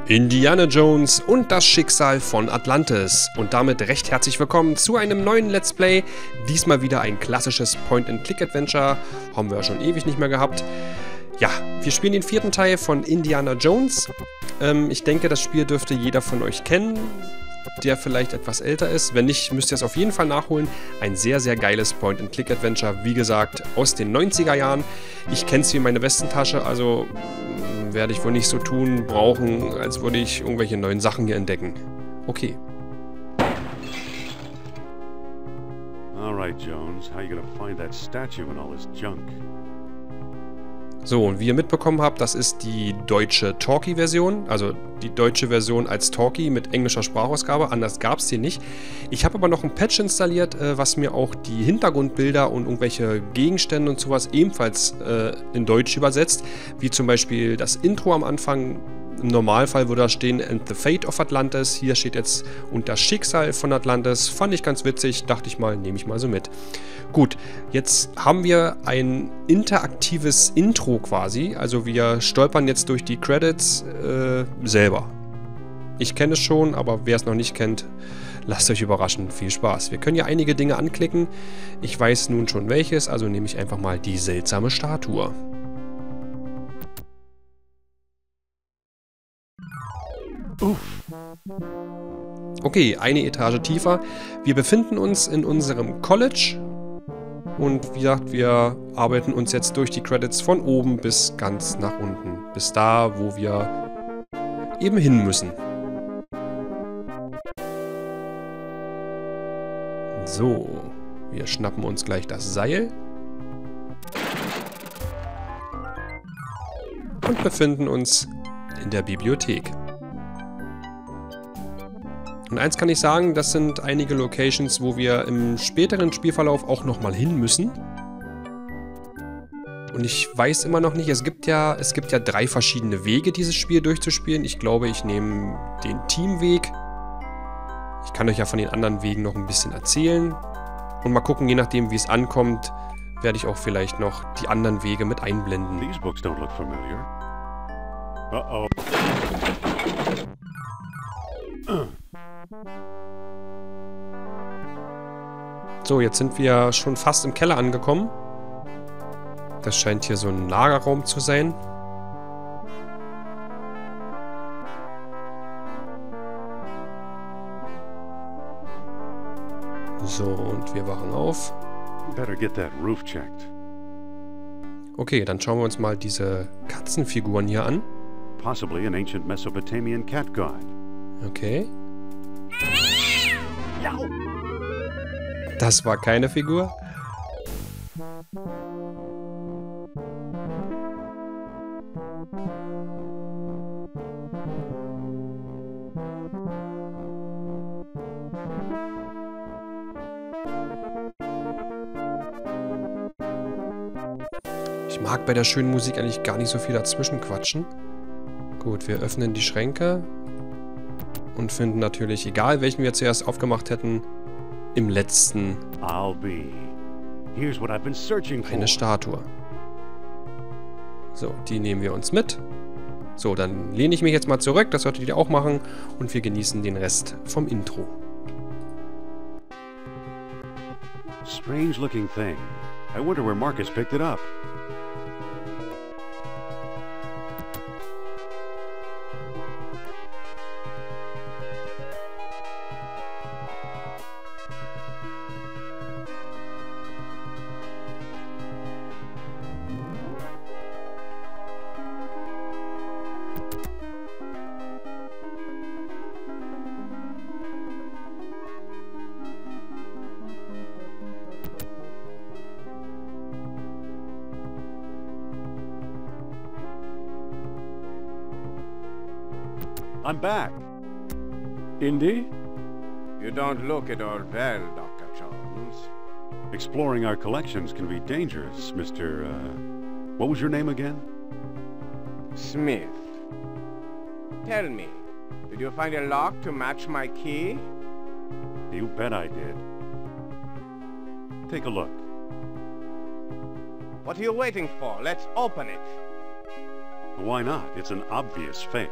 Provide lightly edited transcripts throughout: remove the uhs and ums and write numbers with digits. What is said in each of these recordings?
Indiana Jones und das Schicksal von Atlantis. Und damit recht herzlich willkommen zu einem neuen Let's Play. Diesmal wieder ein klassisches Point-and-Click-Adventure. Haben wir ja schon ewig nicht mehr gehabt. Ja, wir spielen den vierten Teil von Indiana Jones. Ich denke, das Spiel dürfte jeder von euch kennen, der vielleicht etwas älter ist. Wenn nicht, müsst ihr es auf jeden Fall nachholen. Ein sehr, sehr geiles Point-and-Click-Adventure. Wie gesagt, aus den 90er Jahren. Ich kenne es wie meine Westentasche, also werde ich wohl nicht so brauchen, als würde ich irgendwelche neuen Sachen hier entdecken. Okay. Alright, Jones, how you gonna find that statue and all this junk? So, und wie ihr mitbekommen habt, das ist die deutsche Talkie-Version, also die deutsche Version als Talkie mit englischer Sprachausgabe, anders gab es die nicht. Ich habe aber noch ein Patch installiert, was mir auch die Hintergrundbilder und irgendwelche Gegenstände und sowas ebenfalls in Deutsch übersetzt, wie zum Beispiel das Intro am Anfang. Im Normalfall würde da stehen "And the Fate of Atlantis", hier steht jetzt "Und das Schicksal von Atlantis", fand ich ganz witzig, dachte ich mal, nehme ich mal so mit. Gut, jetzt haben wir ein interaktives Intro quasi, also wir stolpern jetzt durch die Credits selber. Ich kenne es schon, aber wer es noch nicht kennt, lasst euch überraschen, viel Spaß. Wir können ja einige Dinge anklicken, ich weiß nun schon welches, also nehme ich einfach mal die seltsame Statue. Okay, eine Etage tiefer. Wir befinden uns in unserem College. Und wie gesagt, wir arbeiten uns jetzt durch die Credits von oben bis ganz nach unten. Bis da, wo wir eben hin müssen. So, wir schnappen uns gleich das Seil. Und befinden uns in der Bibliothek. Und eins kann ich sagen, das sind einige Locations, wo wir im späteren Spielverlauf auch nochmal hin müssen. Und ich weiß immer noch nicht, es gibt ja 3 verschiedene Wege, dieses Spiel durchzuspielen. Ich glaube, ich nehme den Teamweg. Ich kann euch ja von den anderen Wegen noch ein bisschen erzählen. Und mal gucken, je nachdem wie es ankommt, werde ich auch vielleicht noch die anderen Wege mit einblenden. These books don't look familiar. Uh-oh. So, jetzt sind wir schon fast im Keller angekommen. Das scheint hier so ein Lagerraum zu sein. So, und wir wachen auf. Better get that roof checked. Okay, dann schauen wir uns mal diese Katzenfiguren hier an. Possibly an ancient Mesopotamian cat god. Okay. Das war keine Figur. Ich mag bei der schönen Musik eigentlich gar nicht so viel dazwischen quatschen. Gut, wir öffnen die Schränke und finden natürlich, egal welchen wir zuerst aufgemacht hätten, im letzten eine Statue. So, die nehmen wir uns mit. So, dann lehne ich mich jetzt mal zurück, das solltet ihr auch machen, und wir genießen den Rest vom Intro. Strange looking thing. I wonder where Marcus picked it up. I'm back. Indy? You don't look at all well, Dr. Jones. Exploring our collections can be dangerous, Mr. What was your name again? Smith. Tell me, did you find a lock to match my key? You bet I did. Take a look. What are you waiting for? Let's open it. Why not? It's an obvious fake.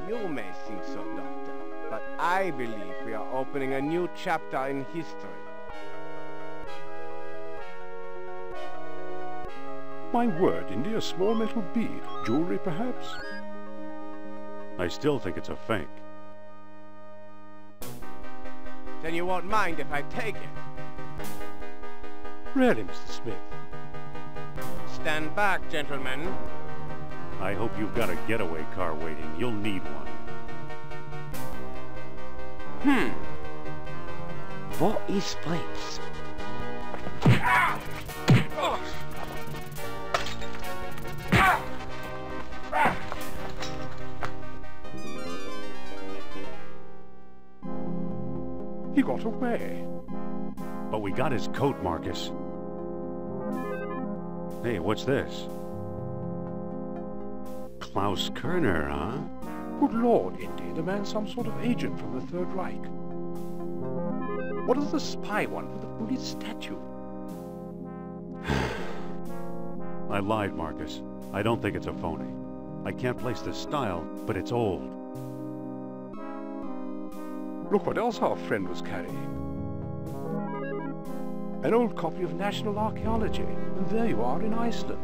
You may think so, Doctor, but I believe we are opening a new chapter in history. My word, Indy, a small metal bead. Jewelry, perhaps? I still think it's a fake. Then you won't mind if I take it. Really, Mr. Smith? Stand back, gentlemen. I hope you've got a getaway car waiting. You'll need one. Wo ist Fritz? He got away. But we got his coat, Marcus. Hey, what's this? Klaus Kerner, huh? Good Lord, Indy, the man's some sort of agent from the Third Reich. What does the spy want with the police statue? I lied, Marcus. I don't think it's a phony. I can't place the style, but it's old. Look what else our friend was carrying. An old copy of National Archaeology. And there you are in Iceland.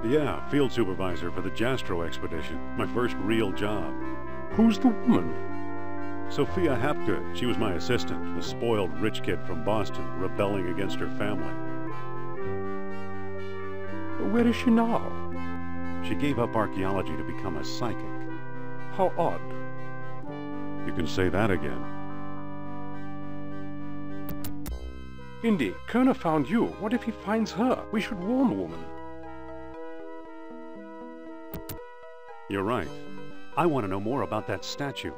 Yeah, field supervisor for the Jastro expedition. My first real job. Who's the woman? Sophia Hapgood. She was my assistant, a spoiled rich kid from Boston, rebelling against her family. Where is she now? She gave up archaeology to become a psychic. How odd. You can say that again. Indy, Kerner found you. What if he finds her? We should warn the woman. You're right. I want to know more about that statue.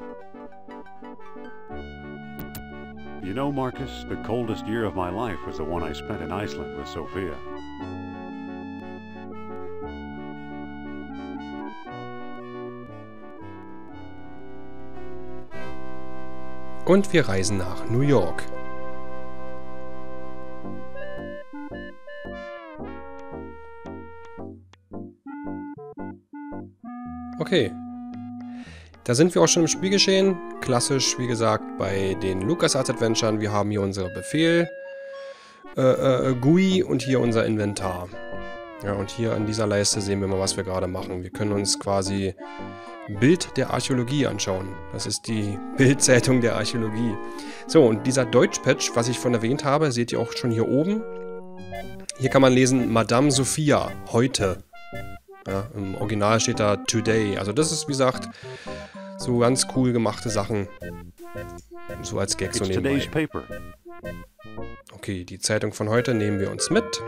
You know, Marcus, the coldest year of my life was the one I spent in Iceland with Sophia. Und wir reisen nach New York. Okay. Da sind wir auch schon im Spielgeschehen. Klassisch, wie gesagt, bei den LucasArts Adventuren. Wir haben hier unsere Befehl, GUI und hier unser Inventar. Ja, und hier an dieser Leiste sehen wir mal, was wir gerade machen. Wir können uns quasi Bild der Archäologie anschauen. Das ist die Bildzeitung der Archäologie. So, und dieser Deutsch-Patch, was ich vorhin erwähnt habe, seht ihr auch schon hier oben. Hier kann man lesen, Madame Sophia, heute. Ja, im Original steht da Today. Also das ist, wie gesagt, so ganz cool gemachte Sachen. So als Gag so nebenbei. Okay, die Zeitung von heute nehmen wir uns mit.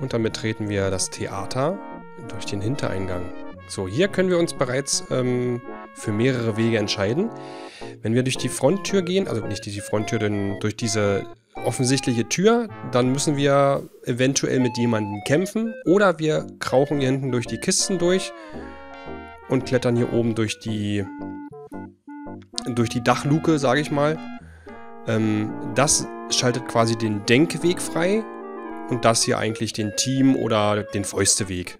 Und dann betreten wir das Theater durch den Hintereingang. So, hier können wir uns bereits für mehrere Wege entscheiden. Wenn wir durch die Fronttür gehen, also nicht durch die Fronttür, denn durch diese offensichtliche Tür, dann müssen wir eventuell mit jemandem kämpfen. Oder wir krauchen hier hinten durch die Kisten durch und klettern hier oben durch die Dachluke, sage ich mal. Das schaltet quasi den Denkweg frei. Und das hier eigentlich den Team- oder den Fäusteweg.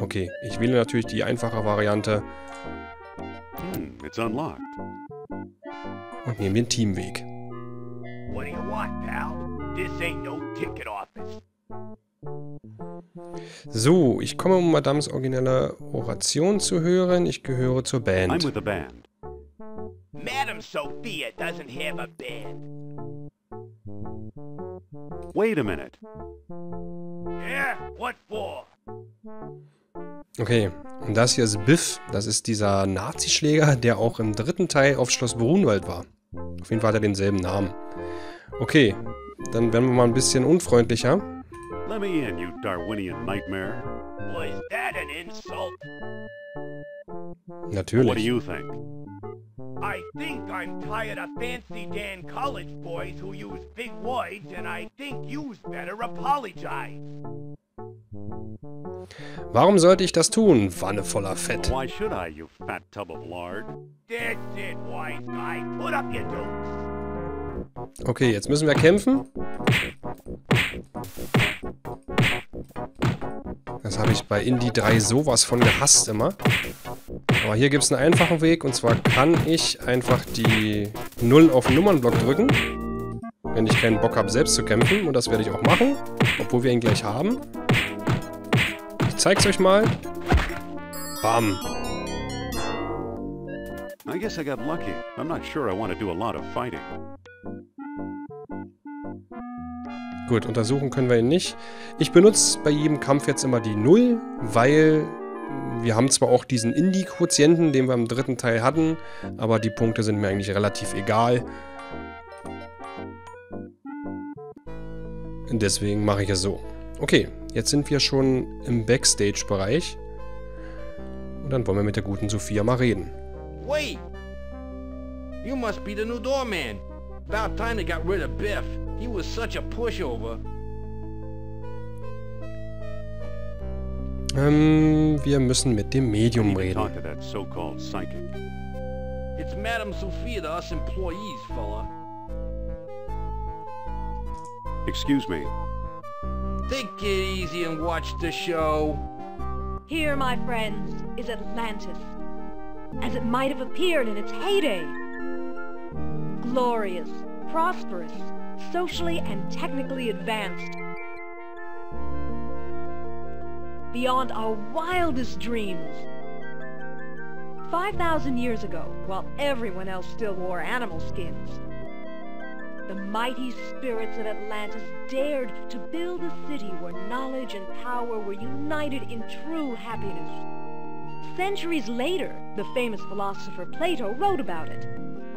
Okay, ich wähle natürlich die einfache Variante. It's unlocked. Und nehme den Teamweg. What do you want, pal? This ain't no ticket office. So, ich komme, um Madames originelle Oration zu hören. Ich gehöre zur Band. I'm with the band. Madame Sophia doesn't have a band. Wait a minute. Yeah? What for? Okay, und das hier ist Biff. Das ist dieser Nazischläger, der auch im dritten Teil auf Schloss Brunwald war. Auf jeden Fall hat er denselben Namen. Okay, dann werden wir mal ein bisschen unfreundlicher. Let me in, you Darwinian nightmare. Was that an insult? Natürlich. What do you think? I think I'm tired of fancy Dan college boys who use big words, and I think you's better apologize. Warum sollte ich das tun, Wanne voller Fett? Why should I, you fat tub of lard? That's it, wise guy. Put up your dukes. Okay, jetzt müssen wir kämpfen. Das habe ich bei Indy 3 sowas von gehasst immer. Aber hier gibt es einen einfachen Weg. Und zwar kann ich einfach die 0 auf den Nummernblock drücken. Wenn ich keinen Bock habe, selbst zu kämpfen. Und das werde ich auch machen. Obwohl wir ihn gleich haben. Ich zeig's euch mal. Bam. I guess I got lucky. I'm not sure I want to do a lot of fighting. Gut, untersuchen können wir ihn nicht. Ich benutze bei jedem Kampf jetzt immer die 0, weil wir haben zwar auch diesen Indy-Quotienten, den wir im dritten Teil hatten, aber die Punkte sind mir eigentlich relativ egal. Deswegen mache ich es so. Okay, jetzt sind wir schon im Backstage-Bereich. Und dann wollen wir mit der guten Sophia mal reden. Wait! You must be the new doorman. About time they got rid of Biff. He was such a pushover. Wir müssen mit dem Medium reden. Talk to that so-called psychic. It's Madame Sophia to us employees, fella. Excuse me. Take it easy and watch the show. Here, my friends, is Atlantis, as it might have appeared in its heyday. Glorious, prosperous, socially and technically advanced. Beyond our wildest dreams. 5,000 years ago, while everyone else still wore animal skins, the mighty spirits of Atlantis dared to build a city where knowledge and power were united in true happiness. Centuries later, the famous philosopher Plato wrote about it.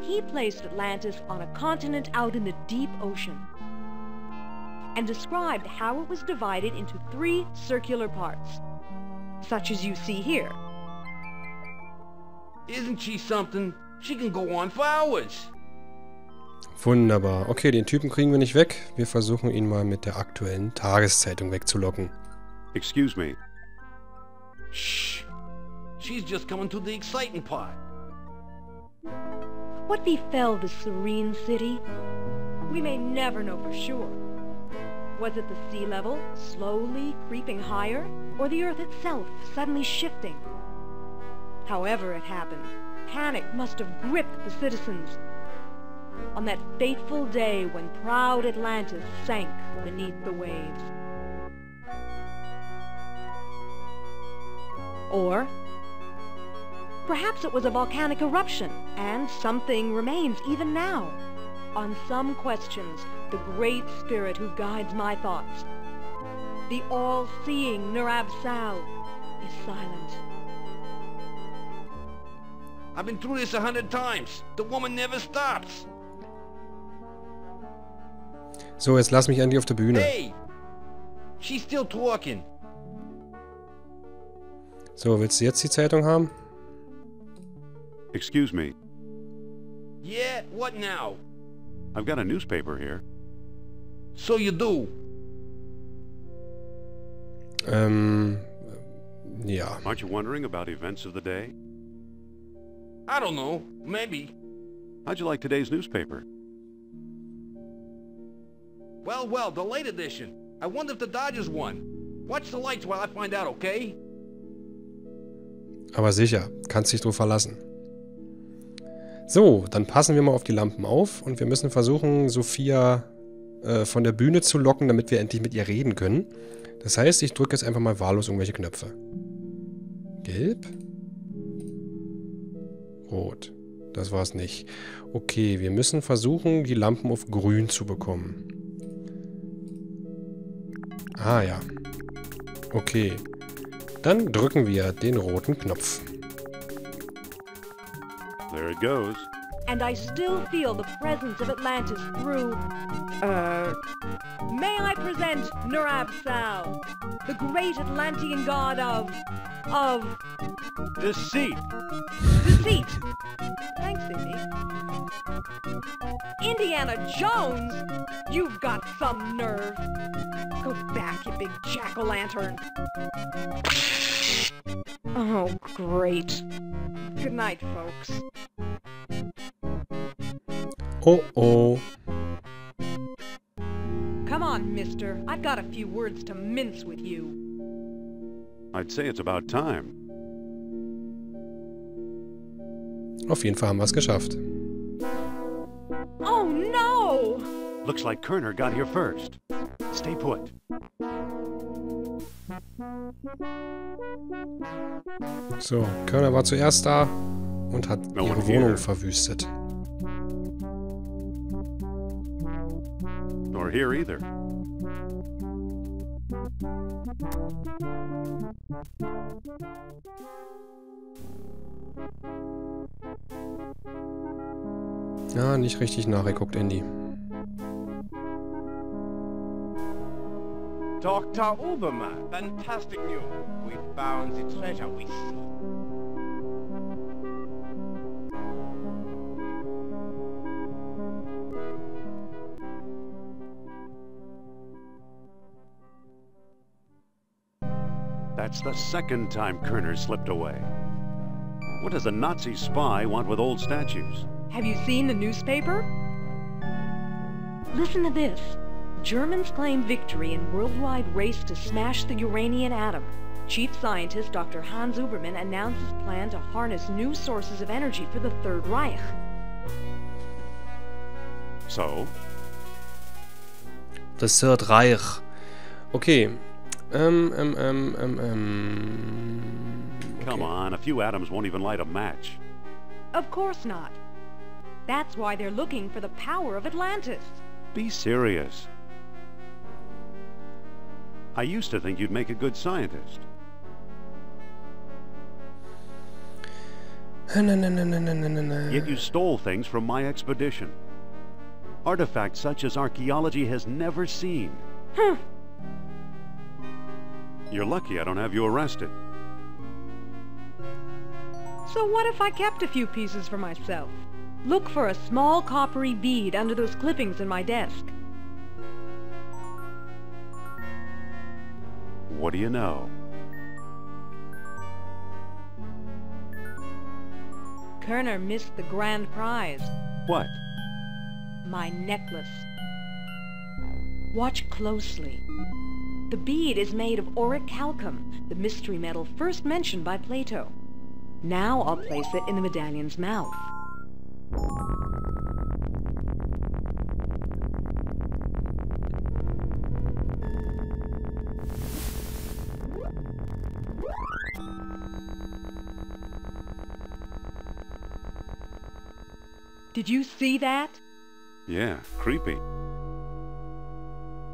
He placed Atlantis on a continent out in the deep ocean and described how it was divided into 3 circular parts, such as you see here. Isn't she something? She can go on for hours. Wunderbar. Okay, den Typen kriegen wir nicht weg. Wir versuchen ihn mal mit der aktuellen Tageszeitung wegzulocken. Excuse me. Shh. She's just coming to the exciting part. What befell the serene city? We may never know for sure. Was it the sea level slowly creeping higher, or the earth itself suddenly shifting? However it happened, panic must have gripped the citizens on that fateful day when proud Atlantis sank beneath the waves. Or perhaps it was a volcanic eruption, and something remains even now. On some questions, the great spirit who guides my thoughts, the all-seeing Nur is silent. I've been through this 100 times. The woman never stops. So, jetzt lass mich endlich auf der Bühne. Hey! She's still talking. So, willst du jetzt die Zeitung haben? Excuse me. Yeah, what now? I've got a newspaper here. So you do? Ja. Aren't you wondering about events of the day? I don't know. Maybe. How'd you like today's newspaper? Well, the late edition. I wonder if the Dodgers won. Watch the lights while I find out, okay? Aber sicher, kannst dich drauf verlassen. So, dann passen wir mal auf die Lampen auf und wir müssen versuchen, Sophia von der Bühne zu locken, damit wir endlich mit ihr reden können. Das heißt, ich drücke jetzt einfach mal wahllos irgendwelche Knöpfe. Gelb. Rot. Das war's nicht. Okay, wir müssen versuchen, die Lampen auf grün zu bekommen. Ah ja. Okay. Dann drücken wir den roten Knopf. There it goes. And I still feel the presence of Atlantis through... May I present Nur the great Atlantean god of... Deceit! Deceit! Thanks, Indy. Indiana Jones? You've got some nerve. Go back, you big jack-o'-lantern. Oh, great. Good night, folks. Oh. Come on, mister. I've got a few words to mince with you. I'd say it's about time. Auf jeden Fall haben wir es geschafft. Oh no! Looks like Kerner got here first. Stay put. So, Kerner war zuerst da und hat ihre Wohnung verwüstet. Nor here either. Ja, nicht richtig nachgeguckt, Indy. Dr. Obermann, fantastic news. We found the treasure we seek. That's the second time Kerner slipped away. What does a Nazi spy want with old statues? Have you seen the newspaper? Listen to this. Germans claim victory in worldwide race to smash the uranium atom. Chief scientist Dr. Hans Ubermann announced his plan to harness new sources of energy for the Third Reich. So? Das Third Reich. Okay. Come Okay. on, a few atoms won't even light a match. Of course not. That's why they're looking for the power of Atlantis. Be serious. I used to think you'd make a good scientist. Yet you stole things from my expedition. Artifacts such as archaeology has never seen. You're lucky I don't have you arrested. So what if I kept a few pieces for myself? Look for a small coppery bead under those clippings in my desk. What do you know? Kerner missed the grand prize. What? My necklace. Watch closely. The bead is made of orichalcum, the mystery metal first mentioned by Plato. Now I'll place it in the medallion's mouth. Did you see that? Yeah, creepy.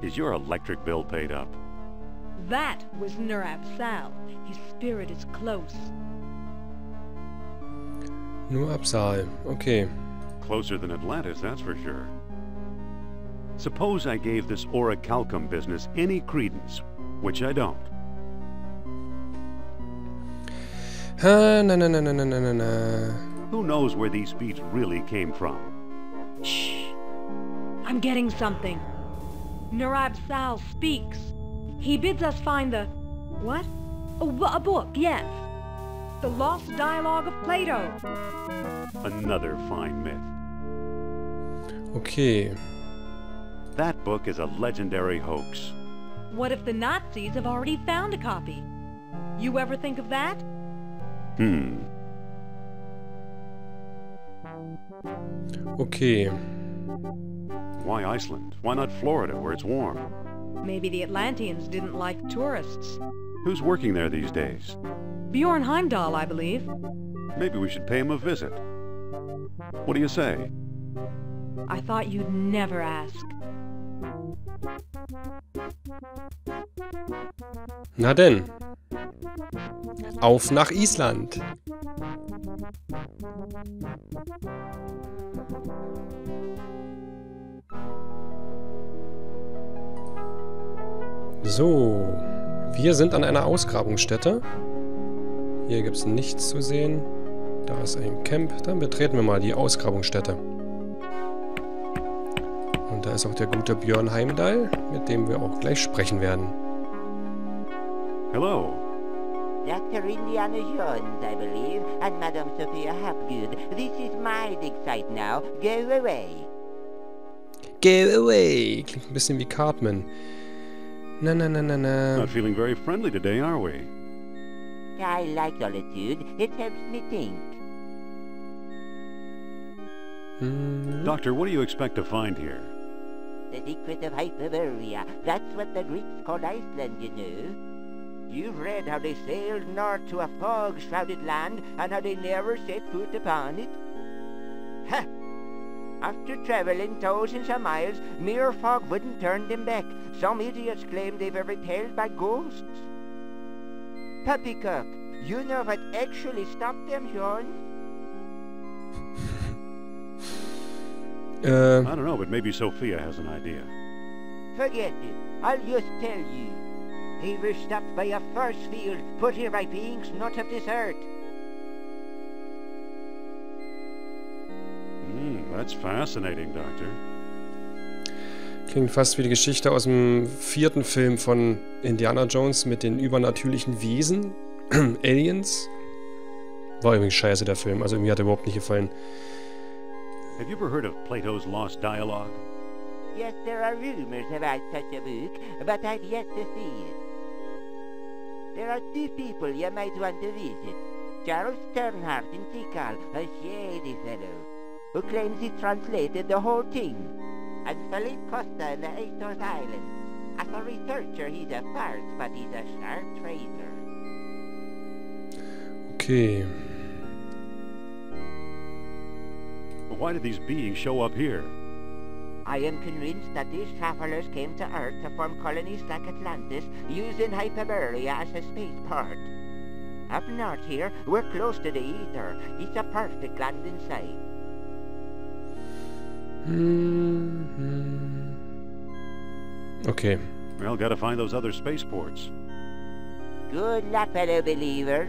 Is your electric bill paid up? That was Nur Absal. His spirit is close. Nur Absal. Okay. Closer than Atlantis, that's for sure. Suppose I gave this orichalcum business any credence, which I don't. Who knows where these beads really came from? Shh. I'm getting something. Nur Absal speaks. He bids us find the... what? A book, yes. The Lost Dialogue of Plato. Another fine myth. Okay. That book is a legendary hoax. What if the Nazis have already found a copy? You ever think of that? Okay. Why Iceland? Why not Florida, where it's warm? Maybe the Atlanteans didn't like tourists. Who's working there these days? Bjorn Heimdall, I believe. Maybe we should pay him a visit. What do you say? I thought you'd never ask. Na denn. Auf nach Island. So, wir sind an einer Ausgrabungsstätte. Hier gibt es nichts zu sehen. Da ist ein Camp. Dann betreten wir mal die Ausgrabungsstätte. Und da ist auch der gute Björn Heimdall, mit dem wir auch gleich sprechen werden. Hello. Dr. Indiana Jones, I believe, and Madame Sophia Hapgood. This is my dig site now. Go away. Go away. Klingt ein bisschen wie Cartman. Na. Not feeling very friendly today, are we? I like solitude. It helps me think. Doctor, what do you expect to find here? The secret of Hyperborea. That's what the Greeks called Iceland, you know. You've read how they sailed north to a fog-shrouded land and how they never set foot upon it? Ha! After traveling thousands of miles, mere fog wouldn't turn them back. Some idiots claim they were repelled by ghosts. Puppycock, you know what actually stopped them, Sean? I don't know, but maybe Sophia has an idea. Forget it. I'll just tell you. They were stopped by a force field put here by beings not of this earth. That's fascinating, Doctor. Klingt fast wie die Geschichte aus dem 4. Film von Indiana Jones mit den übernatürlichen Wesen. Aliens. War übrigens scheiße, der Film. Also mir hat er überhaupt nicht gefallen. Have you ever heard of Plato's Lost Dialogue? Yes, there are rumors about such a book, but I've yet to see it. There are 2 people you might want to visit. Charles Sternhardt in Tikal, a shady fellow, who claims he translated the whole thing. And Philippe Costa in the Azores Islands. As a researcher, he's a farce, but he's a sharp trader. Okay. Why did these beings show up here? I am convinced that these travelers came to Earth to form colonies like Atlantis, using Hyperborea as a spaceport. Up north here, we're close to the ether. It's a perfect landing site. Okay. Well, gotta find those other spaceports. Good luck, fellow believer.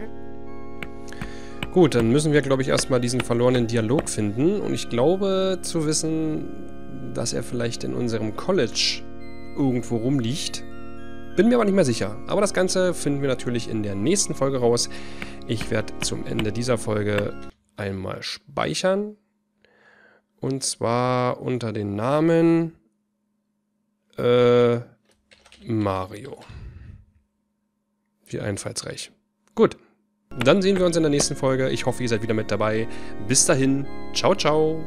Gut, dann müssen wir, glaube ich, erstmal diesen verlorenen Dialog finden. Und ich glaube zu wissen, dass er vielleicht in unserem College irgendwo rumliegt. Bin mir aber nicht mehr sicher. Aber das Ganze finden wir natürlich in der nächsten Folge raus. Ich werde zum Ende dieser Folge einmal speichern. Und zwar unter den Namen Mario. Wie einfallsreich. Gut. Dann sehen wir uns in der nächsten Folge. Ich hoffe, ihr seid wieder mit dabei. Bis dahin. Ciao, ciao.